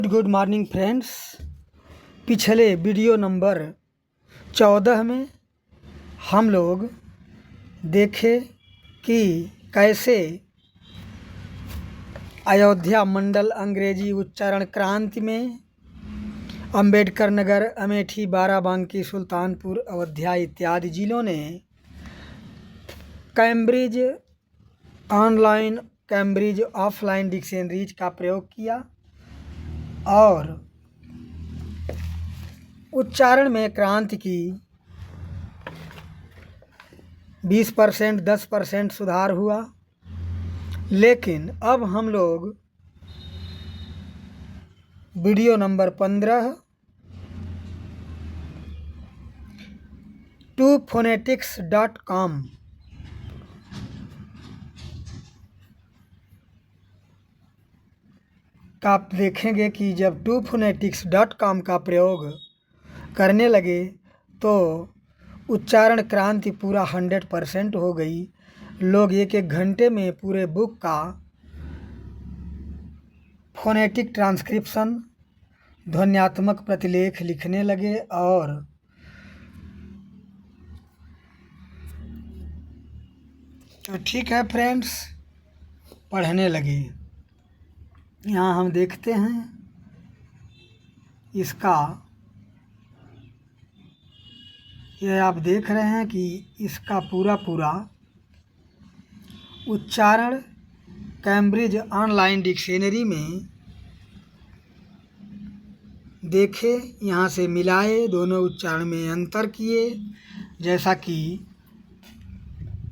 Good morning friends. पिछले video number 14 में हम लोग देखे कि कैसे अयोध्या मंडल अंग्रेजी उच्चारण क्रांति में अंबेडकर नगर, अमेठी, बाराबंकी, सुल्तानपुर, अयोध्या इत्यादि जिलों ने Cambridge online, Cambridge offline dictionaries का प्रयोग किया और उच्चारण में क्रांति की 20%, 10% सुधार हुआ। लेकिन अब हम लोग वीडियो नंबर 15 2phonetics.com का देखेंगे कि जब 2phonetics.com का प्रयोग करने लगे तो उच्चारण क्रांति पूरा 100% हो गई। लोग एक घंटे में पूरे बुक का फोनेटिक ट्रांसक्रिप्शन, ध्वन्यात्मक प्रतिलेख लिखने लगे और तो ठीक है फ्रेंड्स, पढ़ने लगे। यहाँ हम देखते हैं इसका, यह आप देख रहे हैं कि इसका पूरा उच्चारण कैम्ब्रिज ऑनलाइन डिक्शनरी में देखे, यहाँ से मिलाए, दोनों उच्चारण में अंतर किए, जैसा कि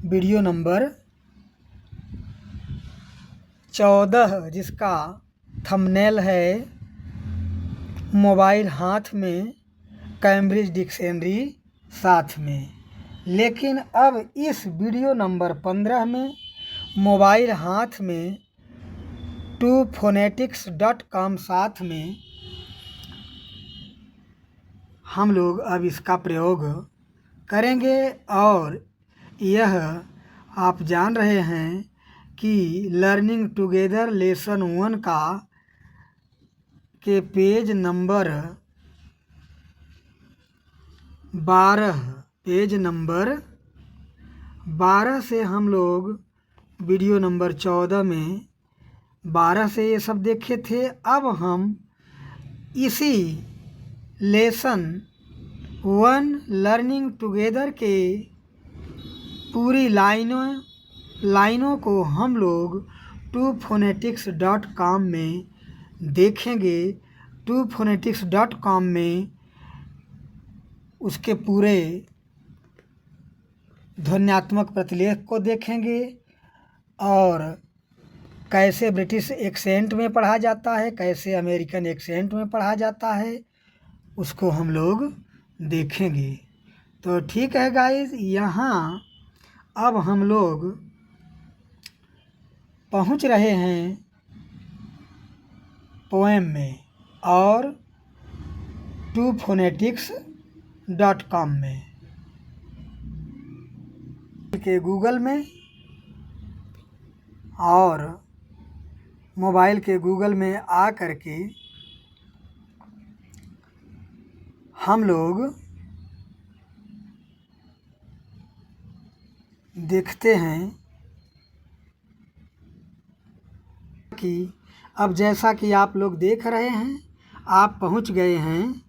वीडियो नंबर 14 जिसका थंबनेल है मोबाइल हाथ में, कैम्ब्रिज डिक्शनरी साथ में। लेकिन अब इस वीडियो नंबर 15 में मोबाइल हाथ में 2phonetics.com साथ में हम लोग अब इसका प्रयोग करेंगे। और यह आप जान रहे हैं कि लर्निंग टुगेदर लेसन 1 का के पेज नंबर 12 से हम लोग वीडियो नंबर 14 में 12 से ये सब देखे थे। अब हम इसी लेसन 1 लर्निंग टुगेदर के पूरी लाइनों को हम लोग 2phonetics.com में देखेंगे। 2phonetics.com में उसके पूरे ध्वन्यात्मक प्रतिलेख को देखेंगे और कैसे ब्रिटिश एक्सेंट में पढ़ा जाता है, कैसे अमेरिकन एक्सेंट में पढ़ा जाता है, उसको हम लोग देखेंगे। तो ठीक है गाइस, यहाँ अब हम लोग पहुँच रहे हैं पोएम में और 2phonetics.com में के गूगल में और मोबाइल के गूगल में आ करके हम लोग देखते हैं कि अब जैसा कि आप लोग देख रहे हैं, आप पहुंच गए हैं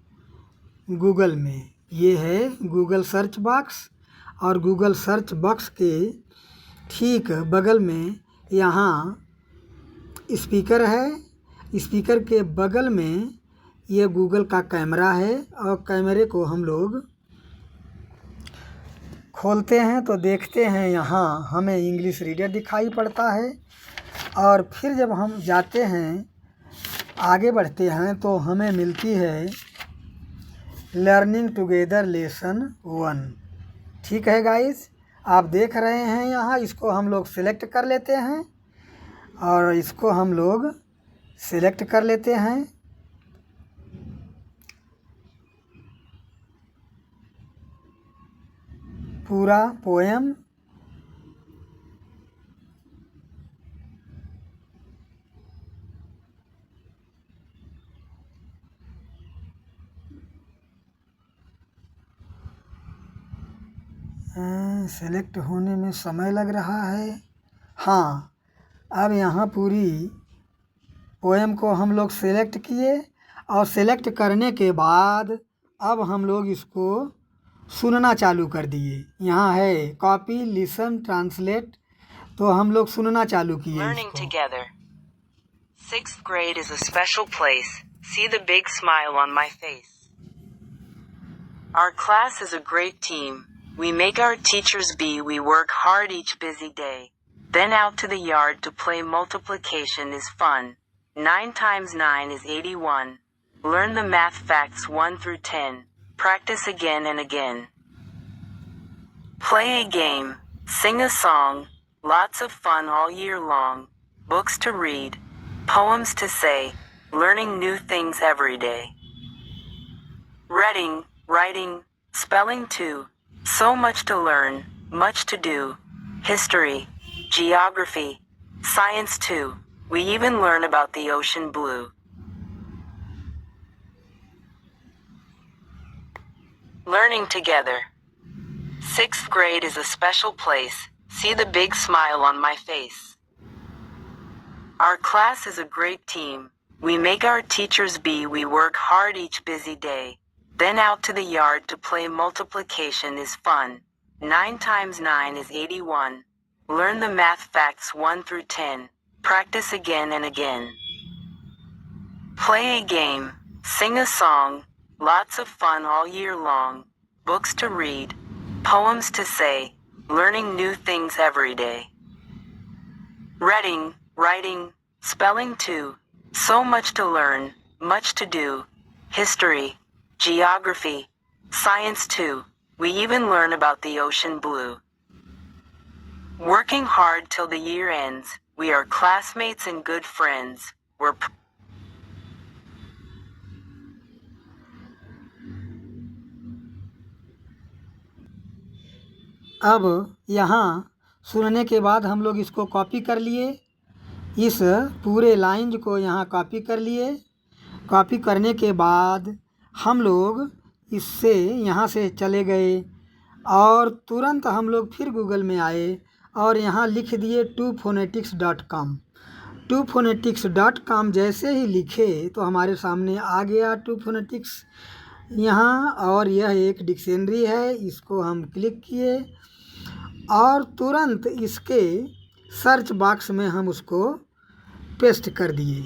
गूगल में। ये है गूगल सर्च बॉक्स और गूगल सर्च बॉक्स के ठीक बगल में यहाँ स्पीकर है। स्पीकर के बगल में ये गूगल का कैमरा है और कैमरे को हम लोग खोलते हैं तो देखते हैं यहाँ हमें इंग्लिश रीडर दिखाई पड़ता है। और फिर जब हम जाते हैं, आगे बढ़ते हैं तो हमें मिलती है लर्निंग टुगेदर लेसन 1। ठीक है गाइस, आप देख रहे हैं यहाँ, इसको हम लोग सिलेक्ट कर लेते हैं और इसको हम लोग सिलेक्ट कर लेते हैं। पूरा पोएम सेलेक्ट होने में समय लग रहा है। हाँ, अब यहाँ पूरी पोएम को हम लोग सेलेक्ट किए और सेलेक्ट करने के बाद अब हम लोग इसको सुनना चालू कर दिए। यहाँ है कॉपी, लिसन, ट्रांसलेट, तो हम लोग सुनना चालू किए Learning इसको। together. 6th grade is a special place. See the big smile on my face. Our class is a great team. We make our teachers be. We work hard each busy day. Then out to the yard to play. Multiplication is fun. 9 times 9 is 81. Learn the math facts 1 through 10. Practice again and again. Play a game. Sing a song. Lots of fun all year long. Books to read. Poems to say. Learning new things every day. Reading, writing, spelling too. So much to learn, much to do. History, geography, science too. We even learn about the ocean blue. Learning together. 6th grade is a special place. See the big smile on my face. Our class is a great team. We make our teachers be. We work hard each busy day. Then out to the yard to play. Multiplication is fun. 9 times 9 is 81. Learn the math facts 1 through 10. Practice again and again. Play a game. Sing a song. Lots of fun all year long. Books to read. Poems to say. Learning new things every day. Reading, writing, spelling too. So much to learn, much to do. History, geography, science too. We even learn about the ocean blue. Working hard till the year ends. We are classmates and good friends. We're अब यहाँ सुनने के बाद हम लोग इसको copy कर लिए। इस पूरे लाइन को यहाँ कॉपी कर लिए। कॉपी करने के बाद हम लोग इससे यहाँ से चले गए और तुरंत हम लोग फिर गूगल में आए और यहाँ लिख दिए tophonetics.com। tophonetics.com जैसे ही लिखे तो हमारे सामने आ गया tophonetics यहाँ, और यह एक डिक्शनरी है। इसको हम क्लिक किए और तुरंत इसके सर्च बॉक्स में हम उसको पेस्ट कर दिए।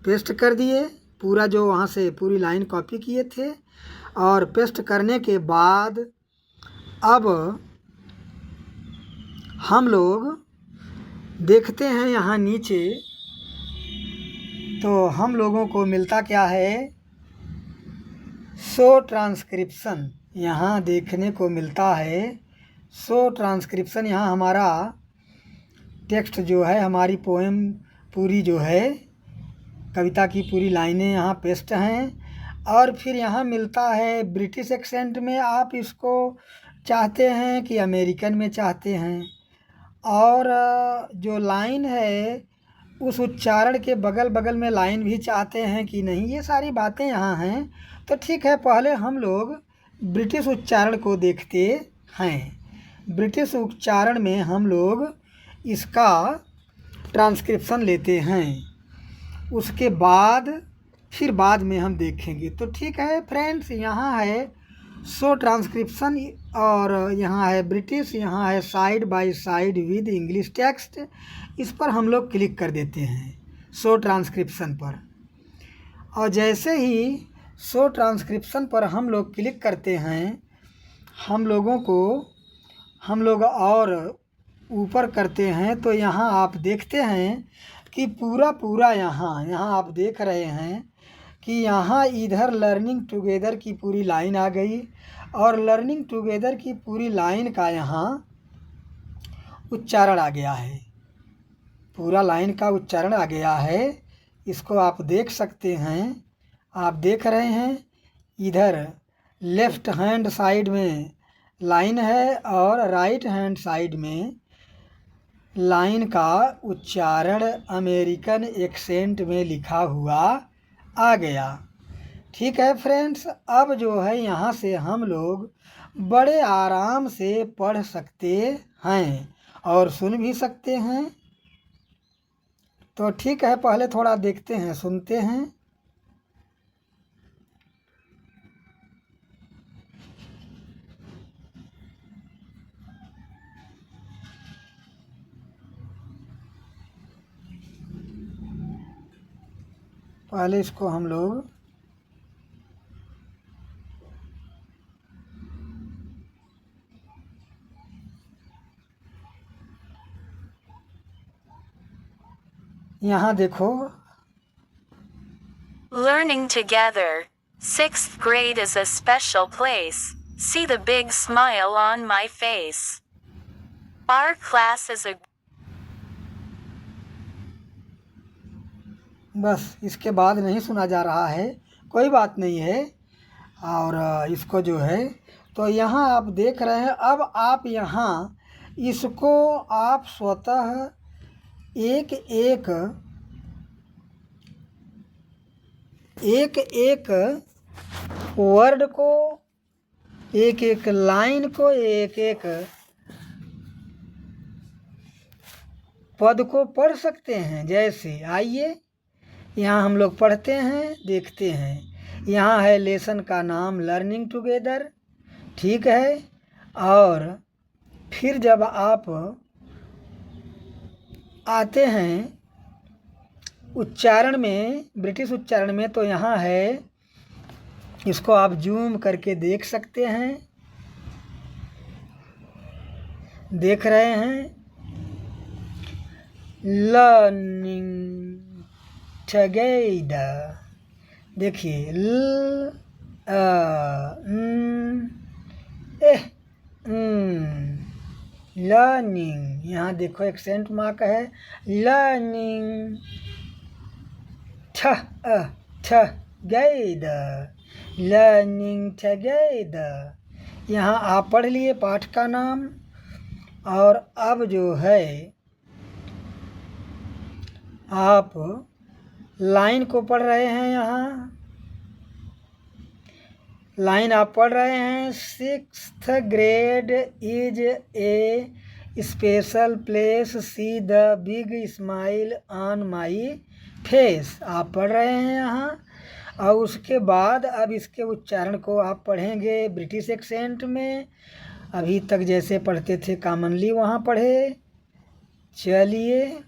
पेस्ट कर दिए पूरा, जो वहाँ से पूरी लाइन कॉपी किए थे। और पेस्ट करने के बाद अब हम लोग देखते हैं यहाँ नीचे, तो हम लोगों को मिलता क्या है, शो ट्रांसक्रिप्शन यहाँ देखने को मिलता है। शो ट्रांसक्रिप्शन यहाँ हमारा टेक्स्ट जो है, हमारी पोएम पूरी जो है, कविता की पूरी लाइनें यहाँ पेस्ट हैं। और फिर यहाँ मिलता है ब्रिटिश एक्सेंट में, आप इसको चाहते हैं कि अमेरिकन में चाहते हैं, और जो लाइन है उस उच्चारण के बगल बगल में लाइन भी चाहते हैं कि नहीं, ये सारी बातें यहाँ हैं। तो ठीक है, पहले हम लोग ब्रिटिश उच्चारण को देखते हैं। ब्रिटिश उच्चारण में हम लोग इसका ट्रांसक्रिप्शन लेते हैं, उसके बाद फिर बाद में हम देखेंगे। तो ठीक है फ्रेंड्स, यहाँ है शो ट्रांसक्रिप्शन और यहाँ है ब्रिटिश, यहाँ है side by side with English text. इस पर हम लोग क्लिक कर देते हैं शो ट्रांसक्रिप्शन पर। और जैसे ही शो ट्रांसक्रिप्शन पर हम लोग क्लिक करते हैं, हम लोग और ऊपर करते हैं, तो यहाँ आप देखते हैं कि पूरा यहाँ आप देख रहे हैं कि यहाँ इधर लर्निंग टुगेदर की पूरी लाइन आ गई, और लर्निंग टुगेदर की पूरी लाइन का यहाँ उच्चारण आ गया है। पूरा लाइन का उच्चारण आ गया है। इसको आप देख सकते हैं, आप देख रहे हैं इधर लेफ़्ट हैंड साइड में लाइन है और राइट हैंड साइड में लाइन का उच्चारण अमेरिकन एक्सेंट में लिखा हुआ आ गया। ठीक है फ्रेंड्स, अब जो है यहाँ से हम लोग बड़े आराम से पढ़ सकते हैं और सुन भी सकते हैं। तो ठीक है, पहले थोड़ा देखते हैं, सुनते हैं। पहले इसको हम लोग यहाँ देखो, Learning together. 6th grade is a special place. See the big smile on my face. Our class is a बस इसके बाद नहीं सुना जा रहा है, कोई बात नहीं है। और इसको जो है तो यहाँ आप देख रहे हैं। अब आप यहाँ इसको आप स्वतः एक एक वर्ड को, एक एक लाइन को, एक एक पद को पढ़ सकते हैं। जैसे आइए यहाँ हम लोग पढ़ते हैं, देखते हैं। यहाँ है लेसन का नाम लर्निंग टुगेदर, ठीक है। और फिर जब आप आते हैं उच्चारण में, ब्रिटिश उच्चारण में, तो यहाँ है, इसको आप जूम करके देख सकते हैं, देख रहे हैं। लर्निंग टुगेदर, देखिए ल लर्निंग, यहाँ देखो एक्सेंट मार्क है, लर्निंग टुगेदर, लर्निंग टुगेदर। यहाँ आप पढ़ लिए पाठ का नाम। और अब जो है आप लाइन को पढ़ रहे हैं। यहाँ लाइन आप पढ़ रहे हैं, 6th grade is a special place, see the big smile on my face, आप पढ़ रहे हैं यहाँ। और उसके बाद अब इसके उच्चारण को आप पढ़ेंगे ब्रिटिश एक्सेंट में, अभी तक जैसे पढ़ते थे कॉमनली वहाँ पढ़े। चलिए,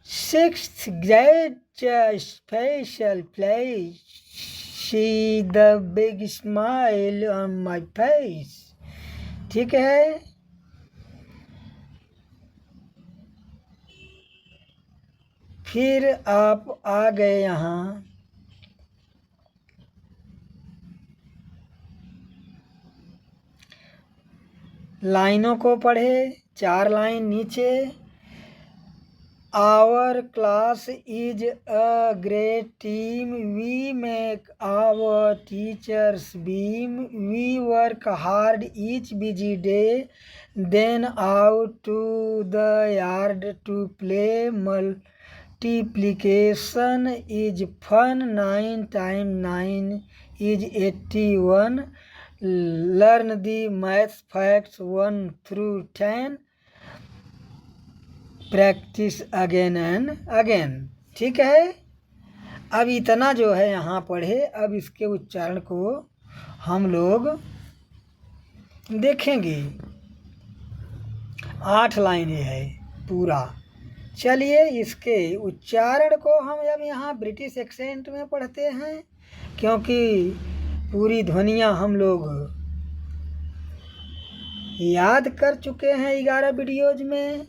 Sixth grade special place, see the big smile on my face, ठीक है। फिर आप आ गए यहाँ, लाइनों को पढ़े, 4 लाइन नीचे। Our class is a great team. We make our teachers beam. We work hard each busy day. Then out to the yard to play. Multiplication is fun. 9 times 9 is 81. Learn the math facts 1 through 10. Practice again and again, ठीक है। अब इतना जो है यहाँ पढ़े, अब इसके उच्चारण को हम लोग देखेंगे। 8 लाइनें है पूरा। चलिए, इसके उच्चारण को हम अब यहाँ ब्रिटिश एक्सेंट में पढ़ते हैं, क्योंकि पूरी ध्वनियाँ हम लोग याद कर चुके हैं 11 वीडियोज में।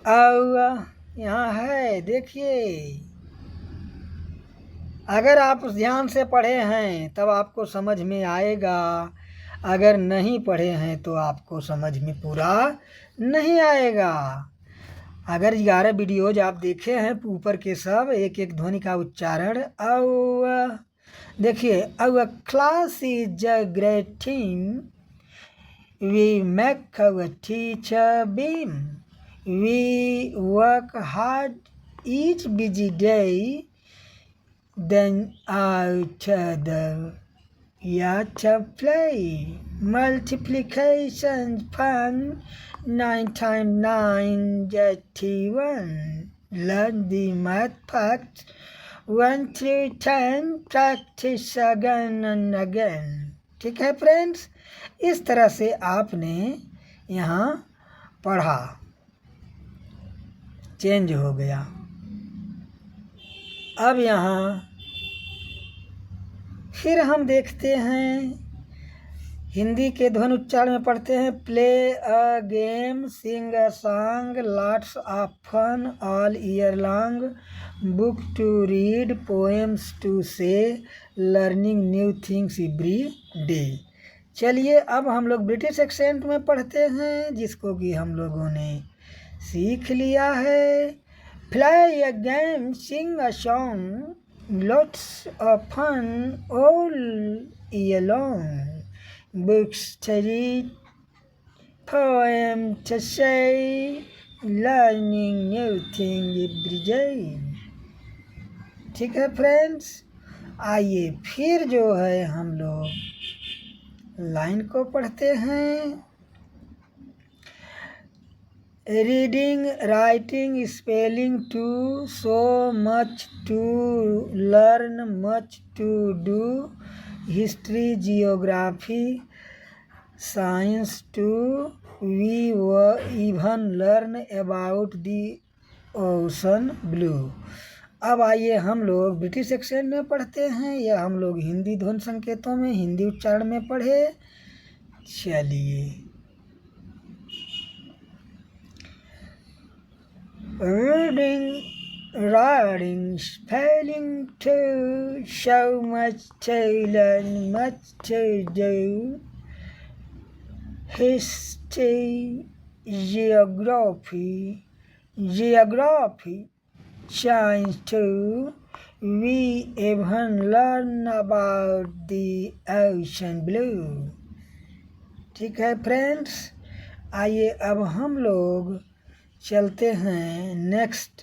और यहाँ है, देखिए, अगर आप ध्यान से पढ़े हैं तब आपको समझ में आएगा, अगर नहीं पढ़े हैं तो आपको समझ में पूरा नहीं आएगा। अगर 11 वीडियोज आप देखे हैं ऊपर के सब एक एक ध्वनि का उच्चारण। और देखिए, our class is a great team. We make our teacher beam. We work hard each busy day, then out the yard to play. Multiplication fun, 9 times 9 is 81. Learn the math facts, 1 through 10, practice again and again. ठीक है friends, इस तरह से आपने यहाँ पढ़ा, change हो गया। अब यहाँ फिर हम देखते हैं, हिंदी के ध्वनि उच्चारण में पढ़ते हैं। Play a game, sing a song, lots of fun all year long, book to read, poems to say, learning new things every day. चलिए अब हम लोग ब्रिटिश एक्सेंट में पढ़ते हैं, जिसको कि हम लोगों ने सीख लिया है। Play a game, sing a song, lots of fun all year long, books to read, poem to say, learning new thing every day। ठीक है फ्रेंड्स, आइए फिर जो है हम लोग लाइन को पढ़ते हैं। Reading, writing, spelling too, so much to learn, much to do, history, geography, science too, we even learn about the ocean blue. अब आइए हम लोग ब्रिटिश एक्सेंट में पढ़ते हैं, या हम लोग हिंदी ध्वनि संकेतों में हिंदी उच्चारण में पढ़े। चलिए, reading, writing, spelling to, so much to learn, much to do, history, geography, science too, we even learn about the ocean blue। ठीक है फ्रेंड्स, आइए अब हम लोग चलते हैं नेक्स्ट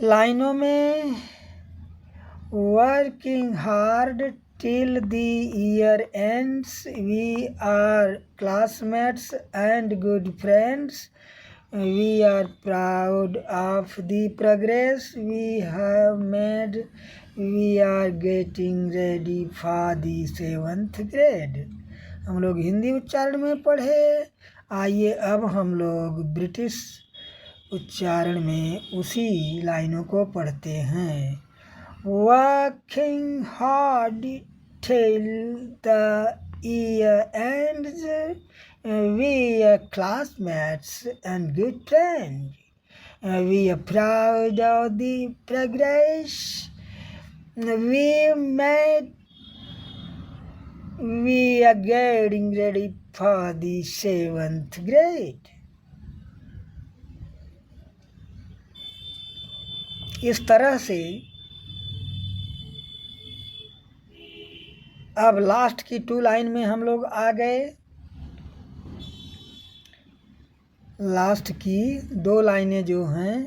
लाइनों में। Working hard till the year ends, we are classmates and good friends, we are proud of the progress we have made, we are getting ready for the 7th grade. हम लोग हिंदी उच्चारण में पढ़े। आइए अब हम लोग ब्रिटिश उच्चारण में उसी लाइनों को पढ़ते हैं। Working hard till the year ends, we are classmates and good friends, we are proud of the progress we made, we are getting ready for the 7th grade। इस तरह से अब लास्ट की 2 लाइन में हम लोग आ गए। लास्ट की 2 लाइनें जो हैं,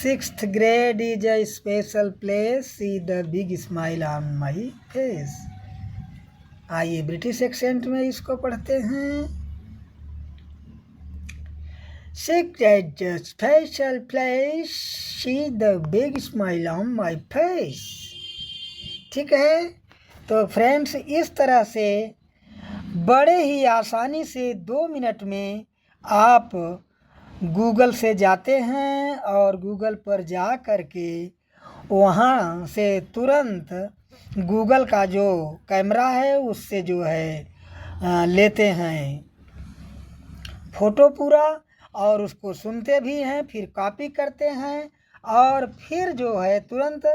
6th grade is a special place, see the big smile on my face। आइए ब्रिटिश एक्सेंट में इसको पढ़ते हैं। 6th is a special place, see the big smile on my face। ठीक है, तो फ्रेंड्स इस तरह से बड़े ही आसानी से 2 मिनट में आप गूगल से जाते हैं और गूगल पर जा कर के वहाँ से तुरंत गूगल का जो कैमरा है उससे जो है लेते हैं फ़ोटो पूरा, और उसको सुनते भी हैं, फिर कॉपी करते हैं, और फिर जो है तुरंत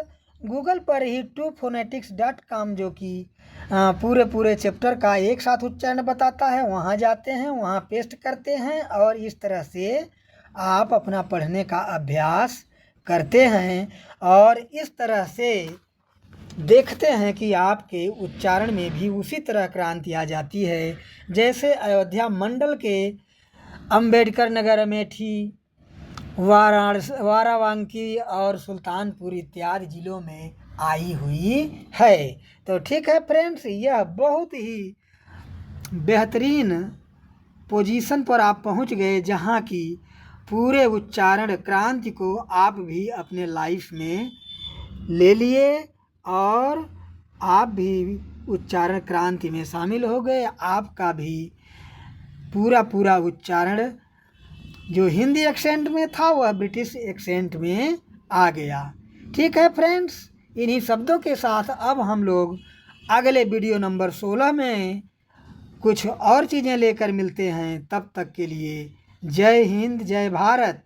गूगल पर ही twophonetics.com जो कि पूरे चैप्टर का एक साथ उच्चारण बताता है, वहाँ जाते हैं, वहाँ पेस्ट करते हैं, और इस तरह से आप अपना पढ़ने का अभ्यास करते हैं। और इस तरह से देखते हैं कि आपके उच्चारण में भी उसी तरह क्रांति आ जाती है जैसे अयोध्या मंडल के अंबेडकर नगर, अमेठी, वाराणसी और सुल्तानपुर इत्यादि जिलों में आई हुई है। तो ठीक है फ्रेंड्स, यह बहुत ही बेहतरीन पोजीशन पर आप पहुंच गए जहां की पूरे उच्चारण क्रांति को आप भी अपने लाइफ में ले लिए और आप भी उच्चारण क्रांति में शामिल हो गए। आपका भी पूरा उच्चारण जो हिंदी एक्सेंट में था वह ब्रिटिश एक्सेंट में आ गया। ठीक है फ्रेंड्स, इन्हीं शब्दों के साथ अब हम लोग अगले वीडियो नंबर 16 में कुछ और चीज़ें लेकर मिलते हैं। तब तक के लिए जय हिंद, जय भारत।